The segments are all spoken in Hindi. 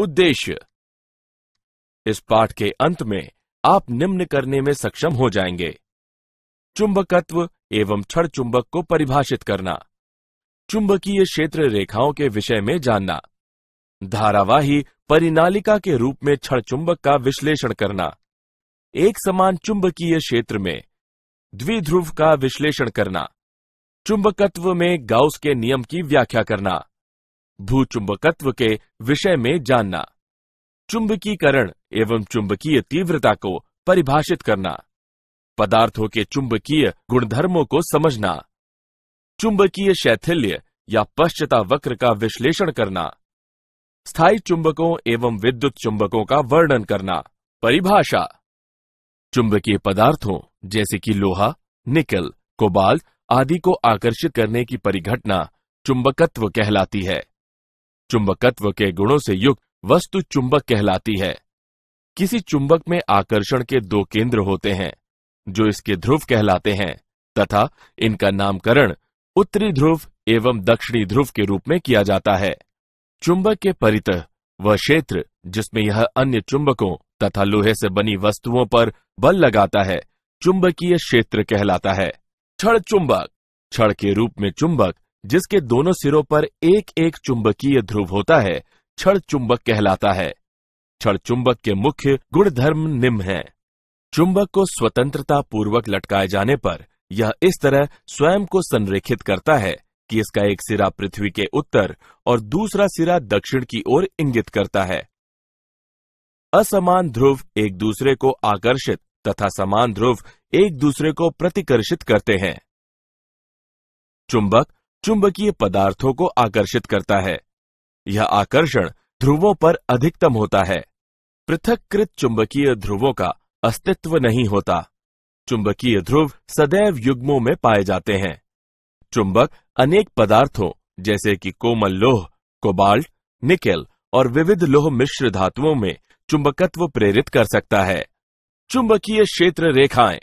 उद्देश्य। इस पाठ के अंत में आप निम्न करने में सक्षम हो जाएंगे। चुंबकत्व एवं क्षण चुंबक को परिभाषित करना, चुंबकीय क्षेत्र रेखाओं के विषय में जानना, धारावाही परिनालिका के रूप में क्षण चुंबक का विश्लेषण करना, एक समान चुंबकीय क्षेत्र में द्विध्रुव का विश्लेषण करना, चुंबकत्व में गाउस के नियम की व्याख्या करना, भूचुंबकत्व के विषय में जानना, चुंबकीकरण एवं चुंबकीय तीव्रता को परिभाषित करना, पदार्थों के चुंबकीय गुणधर्मों को समझना, चुंबकीय शैथिल्य या पश्चता वक्र का विश्लेषण करना, स्थायी चुंबकों एवं विद्युत चुंबकों का वर्णन करना। परिभाषा। चुंबकीय पदार्थों जैसे कि लोहा, निकल, कोबाल्ट आदि को आकर्षित करने की परिघटना चुंबकत्व कहलाती है। चुंबकत्व के गुणों से युक्त वस्तु चुंबक कहलाती है। किसी चुंबक में आकर्षण के दो केंद्र होते हैं जो इसके ध्रुव कहलाते हैं तथा इनका नामकरण उत्तरी ध्रुव एवं दक्षिणी ध्रुव के रूप में किया जाता है। चुंबक के परितः वह क्षेत्र जिसमें यह अन्य चुंबकों तथा लोहे से बनी वस्तुओं पर बल लगाता है चुंबकीय क्षेत्र कहलाता है। क्षण चुंबक, क्षण के रूप में चुंबक जिसके दोनों सिरों पर एक एक चुंबकीय ध्रुव होता है क्षण चुंबक कहलाता है। क्षण चुंबक के मुख्य गुणधर्म निम्न हैं। चुंबक को स्वतंत्रता पूर्वक लटकाए जाने पर यह इस तरह स्वयं को संरेखित करता है कि इसका एक सिरा पृथ्वी के उत्तर और दूसरा सिरा दक्षिण की ओर इंगित करता है। असमान ध्रुव एक दूसरे को आकर्षित तथा समान ध्रुव एक दूसरे को प्रतिकर्षित करते हैं। चुंबक चुंबकीय पदार्थों को आकर्षित करता है। यह आकर्षण ध्रुवों पर अधिकतम होता है। पृथक्कृत चुंबकीय ध्रुवों का अस्तित्व नहीं होता। चुंबकीय ध्रुव सदैव युग्मों में पाए जाते हैं। चुंबक अनेक पदार्थों जैसे कि कोमल लोह, कोबाल्ट, निकेल और विविध लोह मिश्र धातुओं में चुंबकत्व प्रेरित कर सकता है। चुंबकीय क्षेत्र रेखाएं।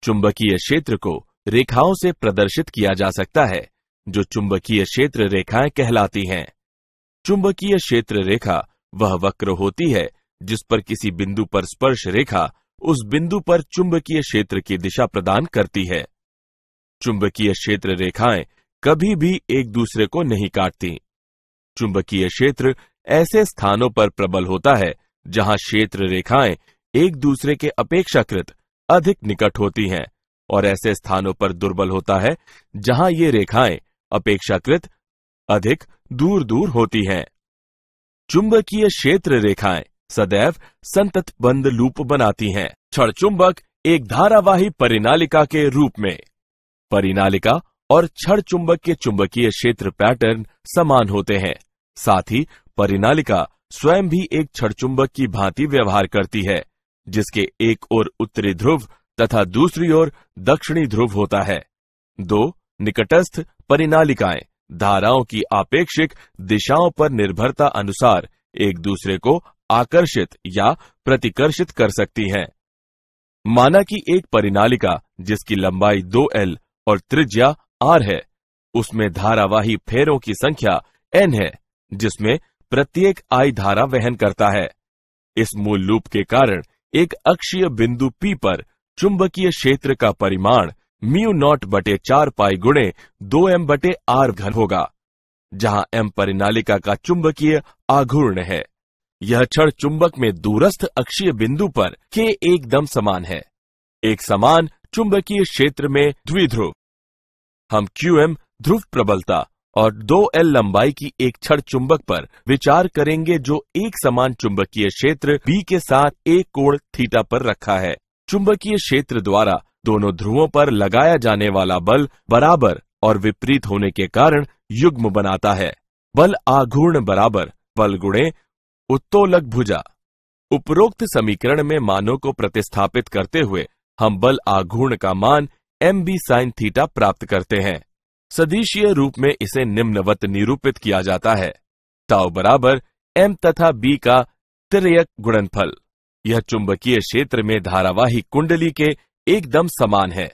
चुंबकीय क्षेत्र को रेखाओं से प्रदर्शित किया जा सकता है जो चुंबकीय क्षेत्र रेखाएं कहलाती हैं। चुंबकीय क्षेत्र रेखा वह वक्र होती है जिस पर किसी बिंदु पर स्पर्श रेखा उस बिंदु पर चुंबकीय क्षेत्र की दिशा प्रदान करती है। चुंबकीय क्षेत्र रेखाएं कभी भी एक दूसरे को नहीं काटती। चुंबकीय क्षेत्र ऐसे स्थानों पर प्रबल होता है जहां क्षेत्र रेखाएं एक दूसरे के अपेक्षाकृत अधिक निकट होती हैं और ऐसे स्थानों पर दुर्बल होता है जहां ये रेखाएं अपेक्षाकृत अधिक दूर दूर होती हैं। चुंबकीय क्षेत्र रेखाएं सदैव संततबंध लूप बनाती हैं। क्षण चुंबक एक धारावाही परिनालिका के रूप में। परिनालिका और क्षण चुंबक के चुंबकीय क्षेत्र पैटर्न समान होते हैं। साथ ही परिनालिका स्वयं भी एक क्षण चुंबक की भांति व्यवहार करती है जिसके एक ओर उत्तरी ध्रुव तथा दूसरी ओर दक्षिणी ध्रुव होता है। दो निकटस्थ परिनालिकाएं धाराओं की आपेक्षिक दिशाओं पर निर्भरता अनुसार एक दूसरे को आकर्षित या प्रतिकर्षित कर सकती हैं। माना कि एक परिनालिका जिसकी लंबाई 2L और त्रिज्या R है, उसमें धारावाही फेरों की संख्या N है जिसमें प्रत्येक I धारा वहन करता है। इस मूल लूप के कारण एक अक्षीय बिंदु P पर चुंबकीय क्षेत्र का परिमाण μ0/4 पाई गुणे 2m/r घन होगा, जहां m परिनालिका का चुंबकीय आघूर्ण है। यह क्षण चुंबक में दूरस्थ अक्षीय बिंदु पर के एकदम समान है। एक समान चुंबकीय क्षेत्र में द्विध्रुव। हम qm ध्रुव प्रबलता और 2L लंबाई की एक क्षण चुंबक पर विचार करेंगे जो एक समान चुंबकीय क्षेत्र B के साथ एक कोण थीटा पर रखा है। चुंबकीय क्षेत्र द्वारा दोनों ध्रुवों पर लगाया जाने वाला बल बराबर और विपरीत होने के कारण युग्म बनाता है। बल आघूर्ण बराबर बल गुणे उत्तोलक भुजा। उपरोक्त समीकरण में मानों को प्रतिस्थापित करते हुए हम बल आघूर्ण का मान mb sin थीटा प्राप्त करते हैं। सदिशीय रूप में इसे निम्नवत निरूपित किया जाता है। ताउ बराबर m तथा b का तिर्यक गुणनफल। यह चुंबकीय क्षेत्र में धारावाही कुंडली के एकदम समान है।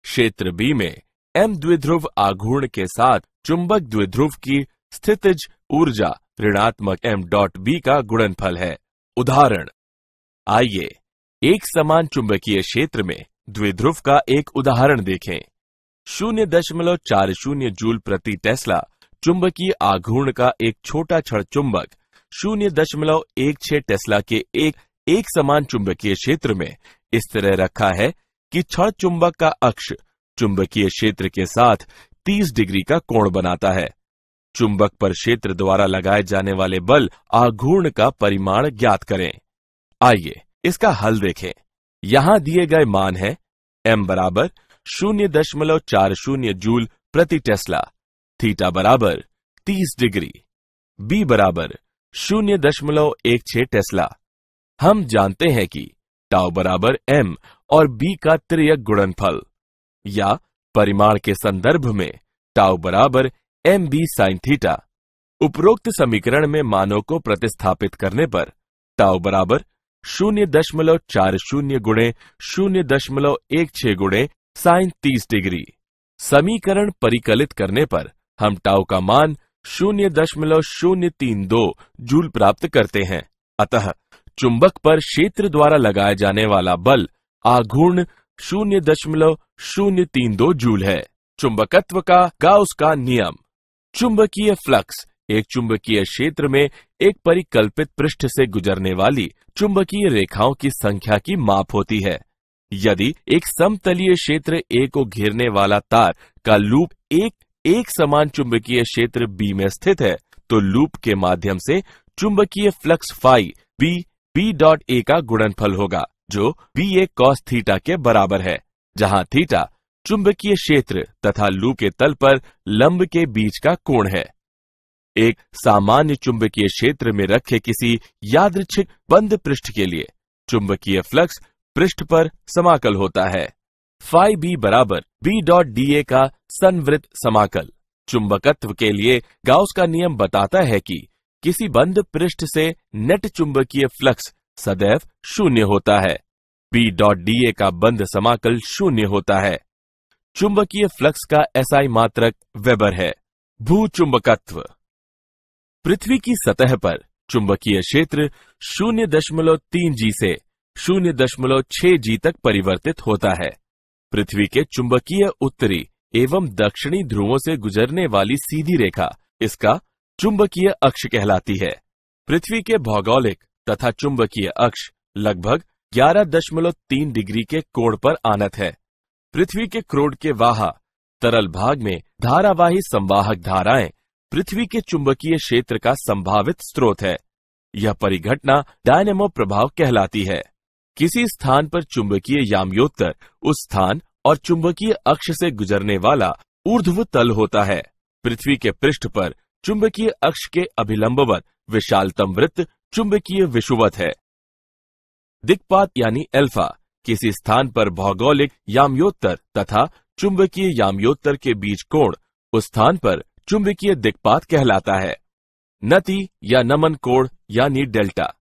क्षेत्र B में m द्विध्रुव आघूर्ण के साथ चुंबक द्विध्रुव की स्थितिज ऊर्जा ऋणात्मक m डॉट b का गुणनफल है। उदाहरण, आइए एक समान चुंबकीय क्षेत्र में द्विध्रुव का एक उदाहरण देखें। 0.40 जूल प्रति टेस्ला चुंबकीय आघूर्ण का एक छोटा छड़ चुंबक 0.16 टेस्ला के एक समान चुंबकीय क्षेत्र में इस तरह रखा है कि छड़ चुंबक का अक्ष चुंबकीय क्षेत्र के साथ 30 डिग्री का कोण बनाता है। चुंबक पर क्षेत्र द्वारा लगाए जाने वाले बल आघूर्ण का परिमाण ज्ञात करें। आइए इसका हल देखें। यहां दिए गए मान है m बराबर 0.40 जूल प्रति टेस्ला, थीटा बराबर 30 डिग्री, b बराबर 0.16 टेस्ला। हम जानते हैं कि टाउ बराबर m और b का तिर्यक गुणनफल या परिमाण के संदर्भ में टाउ बराबर mb sin थीटा। उपरोक्त समीकरण में मानों को प्रतिस्थापित करने पर टाउ बराबर 0.40 गुणे 0.16 गुणे साइन 30 डिग्री। समीकरण परिकलित करने पर हम टाउ का मान 0.032 जूल प्राप्त करते हैं। अतः चुंबक पर क्षेत्र द्वारा लगाया जाने वाला बल आघूर्ण 0.032 जूल है। चुंबकत्व का गाउस का नियम। चुंबकीय फ्लक्स एक चुंबकीय क्षेत्र में एक परिकल्पित पृष्ठ से गुजरने वाली चुंबकीय रेखाओं की संख्या की माप होती है। यदि एक समतलीय क्षेत्र A को घेरने वाला तार का लूप एक समान चुंबकीय क्षेत्र B में स्थित है, तो लूप के माध्यम से चुंबकीय flux phi B dot A का गुणनफल होगा, जो BA cos थीटा के बराबर है, जहां थीटा चुंबकीय क्षेत्र तथा लूप के तल पर लंब के बीच का कोण है। एक सामान्य चुंबकीय क्षेत्र में रखे किसी यादृच्छिक बंद पृष्ठ के लिए चुंबकीय फ्लक्स पृष्ठ पर समाकल होता है। फाई B बराबर B डॉट DA का संवृत्त समाकल। चुंबकत्व के लिए गाउस का नियम बताता है कि किसी बंद पृष्ठ से नेट चुंबकीय फ्लक्स सदैव शून्य होता है। B डॉट DA का बंद समाकल शून्य होता है। चुंबकीय फ्लक्स का SI मात्रक वेबर है। भूचुंबकत्व। पृथ्वी की सतह पर चुंबकीय क्षेत्र 0.3 G से 0.6 G तक परिवर्तित होता है। पृथ्वी के चुंबकीय उत्तरी एवं दक्षिणी ध्रुवों से गुजरने वाली सीधी रेखा इसका चुंबकीय अक्ष कहलाती है। पृथ्वी के भौगोलिक तथा चुंबकीय अक्ष लगभग 11.3 डिग्री के कोण पर आनत है। पृथ्वी के क्रोड के वाहा तरल भाग में धारावाही संवाहक धाराएं पृथ्वी के चुंबकीय क्षेत्र का संभावित स्रोत है। यह परिघटना डायनेमो प्रभाव कहलाती है। किसी स्थान पर चुंबकीय याम्योत्तर उस स्थान और चुंबकीय अक्ष से गुजरने वाला ऊर्ध्व तल होता है। पृथ्वी के पृष्ठ पर चुंबकीय अक्ष के अभिलंबवत विशालतम वृत्त चुंबकीय विषुवत है। दिक्पात यानी अल्फा किसी स्थान पर भौगोलिक याम्योत्तर तथा चुंबकीय याम्योत्तर के बीच कोण उस स्थान पर चुंबकीय दिक्पात कहलाता है। नति या नमन कोण यानी डेल्टा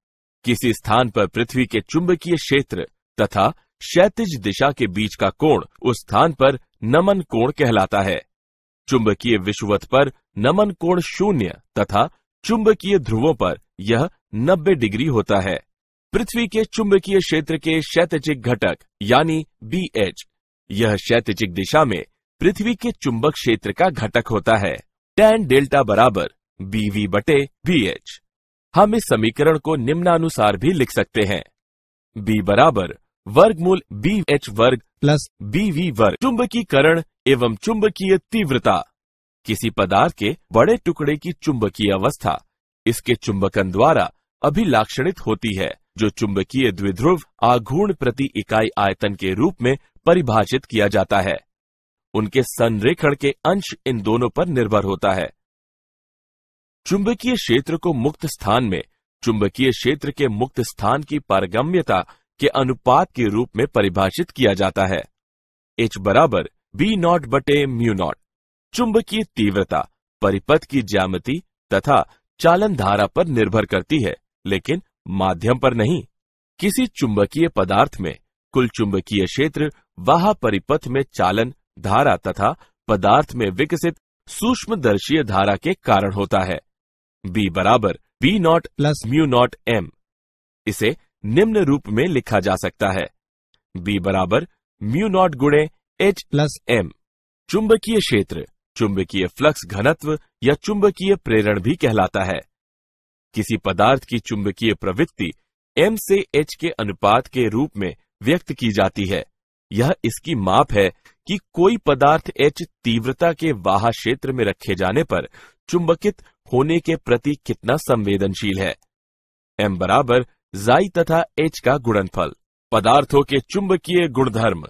किसी स्थान पर पृथ्वी के चुंबकीय क्षेत्र तथा क्षैतिज दिशा के बीच का कोण उस स्थान पर नमन कोण कहलाता है। चुंबकीय विषुवत पर नमन कोण 0 तथा चुंबकीय ध्रुवों पर यह 90 डिग्री होता है। पृथ्वी के चुंबकीय क्षेत्र के क्षैतिजिक घटक यानी BH यह क्षैतिजिक दिशा में पृथ्वी के चुंबक क्षेत्र का घटक होता है। tan डेल्टा बराबर BV बटे BH। हम इस समीकरण को निम्नानुसार भी लिख सकते हैं। B बराबर वर्गमूल BH वर्ग प्लस BV वर्ग। चुंबकीकरण एवं चुंबकीय तीव्रता किसी पदार्थ के बड़े टुकड़े की चुंबकीय अवस्था इसके चुंबकन द्वारा अभिलाक्षणित होती है, जो चुंबकीय द्विध्रुव आघूर्ण प्रति इकाई आयतन के रूप में परिभाषित किया जाता है। उनके संरेखण के अंश इन दोनों पर निर्भर होता है। चुंबकीय क्षेत्र को मुक्त स्थान में चुंबकीय क्षेत्र के मुक्त स्थान की पारगम्यता के अनुपात के रूप में परिभाषित किया जाता है। H बराबर B0 बटे म्यू0। चुंबकीय तीव्रता परिपथ की ज्यामिति तथा चालन धारा पर निर्भर करती है, लेकिन माध्यम पर नहीं। किसी चुंबकीय पदार्थ में कुल चुंबकीय क्षेत्र वाह परिपथ में चालन धारा तथा पदार्थ में विकसित सूक्ष्मदर्शीय धारा के कारण होता है। B बराबर B not plus mu naught M। इसे निम्न रूप में लिखा जा सकता है, B बराबर म्यू नॉट गुणे H प्लस M। चुंबकीय क्षेत्र चुंबकीय फ्लक्स घनत्व या चुंबकीय प्रेरण भी कहलाता है। किसी पदार्थ की चुंबकीय प्रवृत्ति M से H के अनुपात के रूप में व्यक्त की जाती है। यह इसकी माप है कि कोई पदार्थ H तीव्रता के वाह क्षेत्र में रखे जाने पर चुंबकित होने के प्रति कितना संवेदनशील है। M बराबर Xi तथा H का गुणनफल। पदार्थों के चुंबकीय गुणधर्म।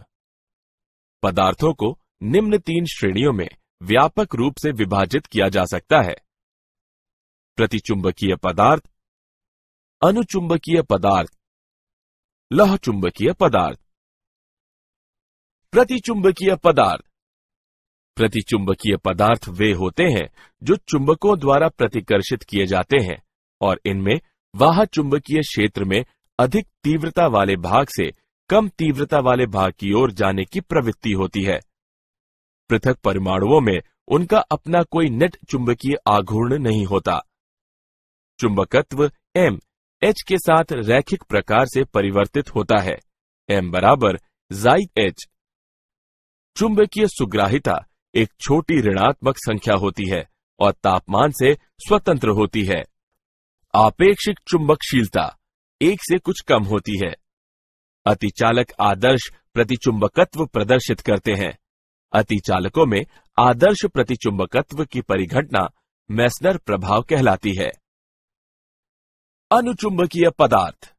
पदार्थों को निम्न 3 श्रेणियों में व्यापक रूप से विभाजित किया जा सकता है: प्रतिचुंबकीय पदार्थ, अनुचुंबकीय पदार्थ, लौह चुंबकीय पदार्थ। प्रतिचुंबकीय पदार्थ। प्रतिचुंबकीय पदार्थ वे होते हैं जो चुंबकों द्वारा प्रतिकर्षित किए जाते हैं और इनमें वाह चुंबकीय क्षेत्र में अधिक तीव्रता वाले भाग से कम तीव्रता वाले भाग की ओर जाने की प्रवृत्ति होती है। पृथक परमाणुओं में उनका अपना कोई नेट चुंबकीय आघूर्ण नहीं होता। चुंबकत्व M H के साथ रैखिक प्रकार से परिवर्तित होता है। M बराबर Xi H। चुंबकीय सुग्राहिता एक छोटी ऋणात्मक संख्या होती है और तापमान से स्वतंत्र होती है। आपेक्षिक चुंबकशीलता 1 से कुछ कम होती है। अतिचालक आदर्श प्रतिचुंबकत्व प्रदर्शित करते हैं। अतिचालकों में आदर्श प्रतिचुंबकत्व की परिघटना मेसनर प्रभाव कहलाती है। अनुचुंबकीय पदार्थ।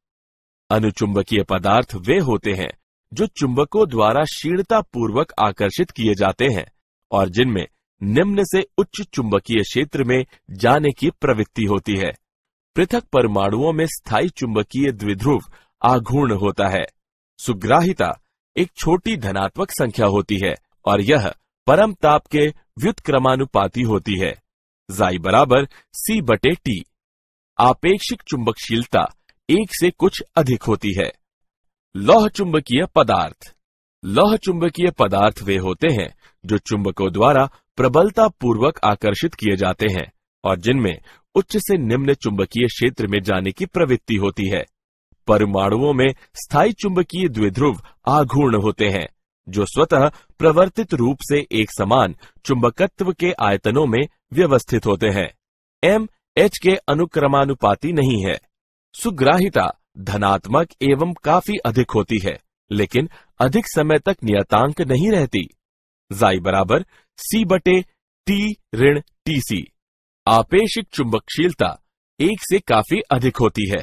अनुचुंबकीय पदार्थ वे होते हैं जो चुंबकों द्वारा क्षीणता पूर्वक आकर्षित किए जाते हैं और जिनमें निम्न से उच्च चुंबकीय क्षेत्र में जाने की प्रवृत्ति होती है। पृथक परमाणुओं में स्थायी चुंबकीय द्विध्रुव आघूर्ण होता है। सुग्राहिता एक छोटी धनात्मक संख्या होती है और यह परम ताप के व्युत्क्रमानुपाती होती है। Xi बराबर C/T। आपेक्षिक चुंबकशीलता 1 से कुछ अधिक होती है। लौह चुंबकीय पदार्थ। लौह चुंबकीय पदार्थ वे होते हैं जो चुंबकों द्वारा प्रबलता पूर्वक आकर्षित किए जाते हैं और जिनमें उच्च से निम्न चुंबकीय क्षेत्र में जाने की प्रवृत्ति होती है। परमाणुओं में स्थायी चुंबकीय द्विध्रुव आघूर्ण होते हैं जो स्वतः प्रवर्तित रूप से एक समान चुंबकत्व के आयतनों में व्यवस्थित होते हैं। M H के अनुक्रमानुपाती नहीं है। सुग्राहिता धनात्मक एवं काफी अधिक होती है लेकिन अधिक समय तक नियतांक नहीं रहती। Xi बराबर C/T-TC। आपेक्षिक चुंबकशीलता 1 से काफी अधिक होती है।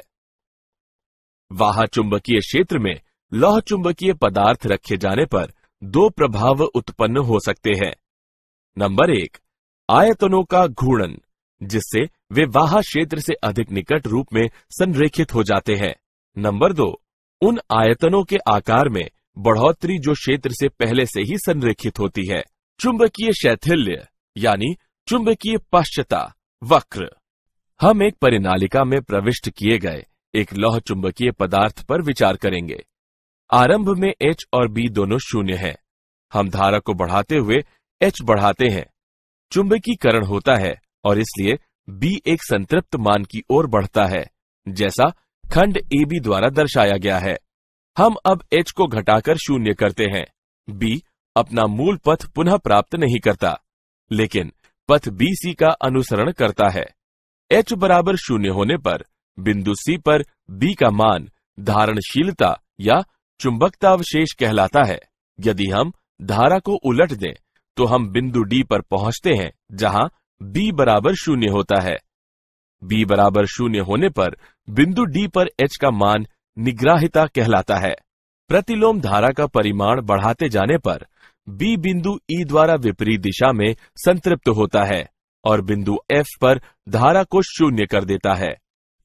वाह चुंबकीय क्षेत्र में लौह चुंबकीय पदार्थ रखे जाने पर 2 प्रभाव उत्पन्न हो सकते हैं। नंबर 1, आयतनों का घूर्णन, जिससे वे वाह क्षेत्र से अधिक निकट रूप में संरेखित हो जाते हैं। नंबर 2, उन आयतनों के आकार में बढ़ोतरी जो क्षेत्र से पहले से ही संरेखित होती है। चुंबकीय शैथिल्य यानी चुंबकीय पश्चता वक्र। हम एक परिनालिका में प्रविष्ट किए गए एक लौह चुंबकीय पदार्थ पर विचार करेंगे। आरंभ में H और B दोनों शून्य हैं। हम धारा को बढ़ाते हुए H बढ़ाते हैं। चुंबकीकरण होता है और इसलिए B एक संतृप्त मान की ओर बढ़ता है, जैसा खंड AB द्वारा दर्शाया गया है। हम अब H को घटाकर शून्य करते हैं। B अपना मूल पथ पुनः प्राप्त नहीं करता, लेकिन पथ BC का अनुसरण करता है। H बराबर शून्य होने पर बिंदु C पर B का मान धारणशीलता या चुंबकतावशेष कहलाता है। यदि हम धारा को उलट दें तो हम बिंदु D पर पहुंचते हैं जहां B बराबर शून्य होता है। B बराबर शून्य होने पर बिंदु D पर H का मान निग्राहिता कहलाता है। प्रतिलोम धारा का परिमाण बढ़ाते जाने पर B बिंदु E द्वारा विपरीत दिशा में संतृप्त होता है और बिंदु F पर धारा को शून्य कर देता है।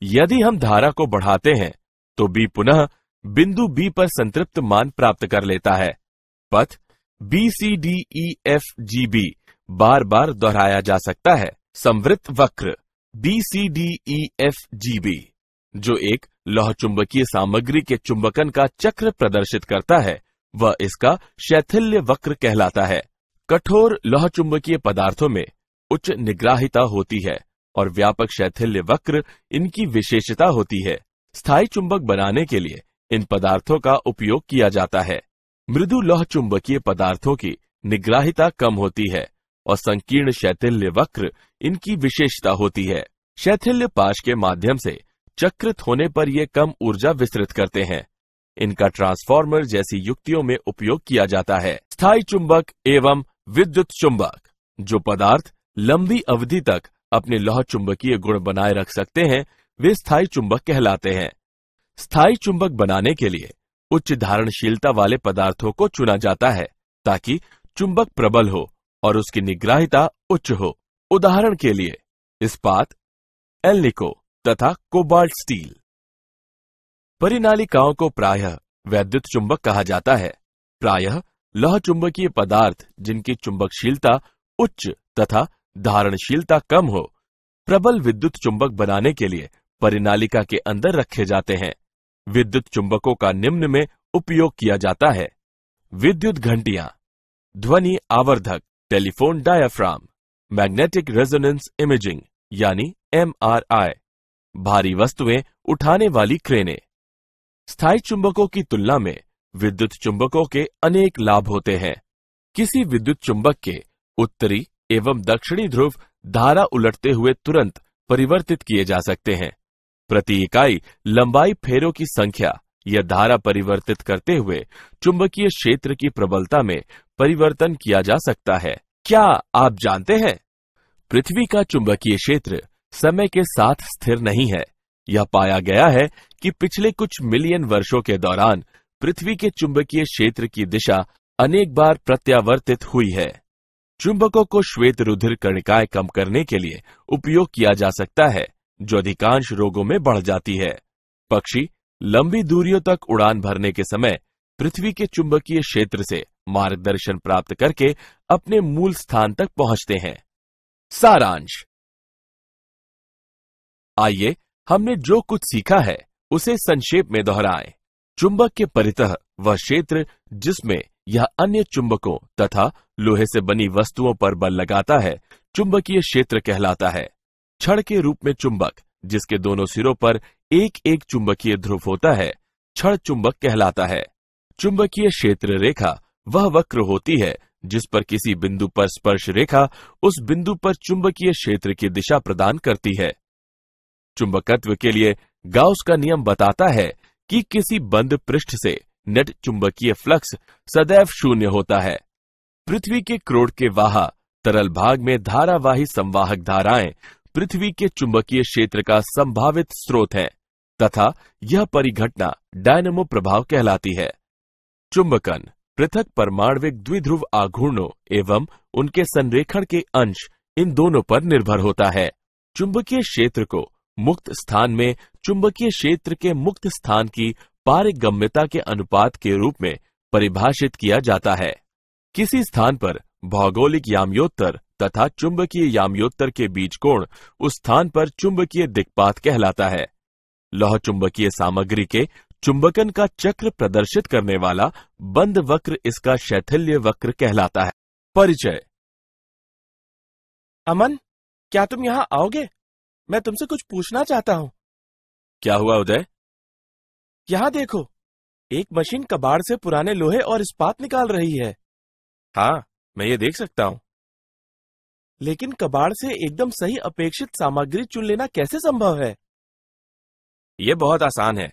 यदि हम धारा को बढ़ाते हैं तो B पुनः बिंदु B पर संतृप्त मान प्राप्त कर लेता है। पथ BCDEFGB बार बार दोहराया जा सकता है। संवृत्त वक्र BCDEFGB जो एक लौह चुंबकीय सामग्री के चुंबकन का चक्र प्रदर्शित करता है, वह इसका शैथिल्य वक्र कहलाता है। कठोर लौह चुंबकीय पदार्थों में उच्च निग्राहिता होती है और व्यापक शैथिल्य वक्र इनकी विशेषता होती है। स्थायी चुंबक बनाने के लिए इन पदार्थों का उपयोग किया जाता है। मृदु लौह चुंबकीय पदार्थों की निग्राहिता कम होती है और संकीर्ण शैथिल्य वक्र इनकी विशेषता होती है। शैथिल्य पाश के माध्यम से चक्रित होने पर ये कम ऊर्जा विस्तृत करते हैं। इनका ट्रांसफार्मर जैसी युक्तियों में उपयोग किया जाता है। स्थायी चुंबक एवं विद्युत चुंबक। जो पदार्थ लंबी अवधि तक अपने लौह चुंबकीय गुण बनाए रख सकते हैं, वे स्थायी चुंबक कहलाते हैं। स्थायी चुंबक बनाने के लिए उच्च धारणशीलता वाले पदार्थों को चुना जाता है ताकि चुंबक प्रबल हो और उसकी निग्राहिता उच्च हो। उदाहरण के लिए इस्पात, एल्निको तथा कोबाल्ट स्टील। परिनालिकाओं को प्रायः वैद्युत चुंबक कहा जाता है। प्रायः लौह चुंबकीय पदार्थ जिनकी चुंबकशीलता उच्च तथा धारणशीलता कम हो, प्रबल विद्युत चुंबक बनाने के लिए परिनालिका के अंदर रखे जाते हैं। विद्युत चुंबकों का निम्न में उपयोग किया जाता है। विद्युत घंटियां, ध्वनि आवर्धक, telephone diaphragm, magnetic resonance imaging यानी MRI, भारी वस्तुएं उठाने वाली क्रेनें। स्थायी चुंबकों की तुलना में विद्युत चुंबकों के अनेक लाभ होते हैं। किसी विद्युत चुंबक के उत्तरी एवं दक्षिणी ध्रुव धारा उलटते हुए तुरंत परिवर्तित किए जा सकते हैं। प्रति इकाई लंबाई फेरों की संख्या यह धारा परिवर्तित करते हुए चुंबकीय क्षेत्र की प्रबलता में परिवर्तन किया जा सकता है। क्या आप जानते हैं, पृथ्वी का चुंबकीय क्षेत्र समय के साथ स्थिर नहीं है। यह पाया गया है कि पिछले कुछ मिलियन वर्षों के दौरान पृथ्वी के चुंबकीय क्षेत्र की दिशा अनेक बार प्रत्यावर्तित हुई है। चुंबकों को श्वेत रुधिर कणिकाएं कम करने के लिए उपयोग किया जा सकता है, जो अधिकांश रोगों में बढ़ जाती है। पक्षी लंबी दूरियों तक उड़ान भरने के समय पृथ्वी के चुंबकीय क्षेत्र से मार्गदर्शन प्राप्त करके अपने मूल स्थान तक पहुंचते हैं। सारांश। आइए हमने जो कुछ सीखा है उसे संक्षेप में दोहराएं। चुंबक के परितः वह क्षेत्र जिसमें यह अन्य चुंबकों तथा लोहे से बनी वस्तुओं पर बल लगाता है, चुंबकीय क्षेत्र कहलाता है। छड़ के रूप में चुंबक जिसके दोनों सिरों पर एक एक चुंबकीय ध्रुव होता है, छड़ चुंबक कहलाता है। चुंबकीय क्षेत्र रेखा वह वक्र होती है जिस पर किसी बिंदु पर स्पर्श रेखा उस बिंदु पर चुंबकीय क्षेत्र की दिशा प्रदान करती है। चुंबकत्व के लिए गाउस का नियम बताता है कि किसी बंद पृष्ठ से नेट चुंबकीय फ्लक्स सदैव शून्य होता है। पृथ्वी के क्रोड़ के वाहा तरल भाग में धारावाही संवाहक धाराएं पृथ्वी के चुंबकीय क्षेत्र का संभावित स्रोत है तथा यह परिघटना डायनमो प्रभाव कहलाती है। चुंबकन पृथक परमाण्विक द्विध्रुव आघूर्णों एवं उनके संरेखण के अंश इन दोनों पर निर्भर होता है। चुंबकीय क्षेत्र को मुक्त स्थान में चुंबकीय क्षेत्र के मुक्त स्थान की पारगम्यता के अनुपात के रूप में परिभाषित किया जाता है। किसी स्थान पर भौगोलिक याम्योत्तर तथा चुंबकीय याम्योत्तर के बीच कोण उस स्थान पर चुंबकीय दिक्पात कहलाता है। लौह चुंबकीय सामग्री के चुंबकन का चक्र प्रदर्शित करने वाला बंद वक्र इसका शैथिल्य वक्र कहलाता है। परिचय। अमन, क्या तुम यहाँ आओगे? मैं तुमसे कुछ पूछना चाहता हूँ। क्या हुआ उदय? यहाँ देखो, एक मशीन कबाड़ से पुराने लोहे और इस्पात निकाल रही है। हाँ, मैं ये देख सकता हूँ। लेकिन कबाड़ से एकदम सही अपेक्षित सामग्री चुन लेना कैसे संभव है? ये बहुत आसान है।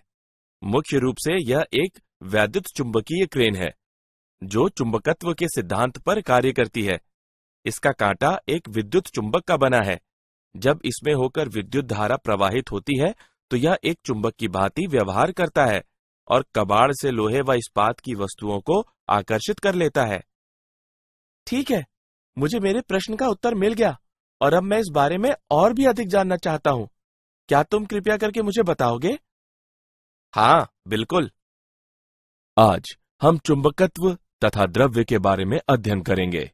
मुख्य रूप से यह एक वैद्युत चुंबकीय क्रेन है जो चुंबकत्व के सिद्धांत पर कार्य करती है। इसका कांटा एक विद्युत चुंबक का बना है। जब इसमें होकर विद्युत धारा प्रवाहित होती है तो यह एक चुंबक की भांति व्यवहार करता है और कबाड़ से लोहे व इस्पात की वस्तुओं को आकर्षित कर लेता है। ठीक है, मुझे मेरे प्रश्न का उत्तर मिल गया और अब मैं इस बारे में और भी अधिक जानना चाहता हूँ। क्या तुम कृपया करके मुझे बताओगे? हाँ, बिल्कुल। आज हम चुंबकत्व तथा द्रव्य के बारे में अध्ययन करेंगे।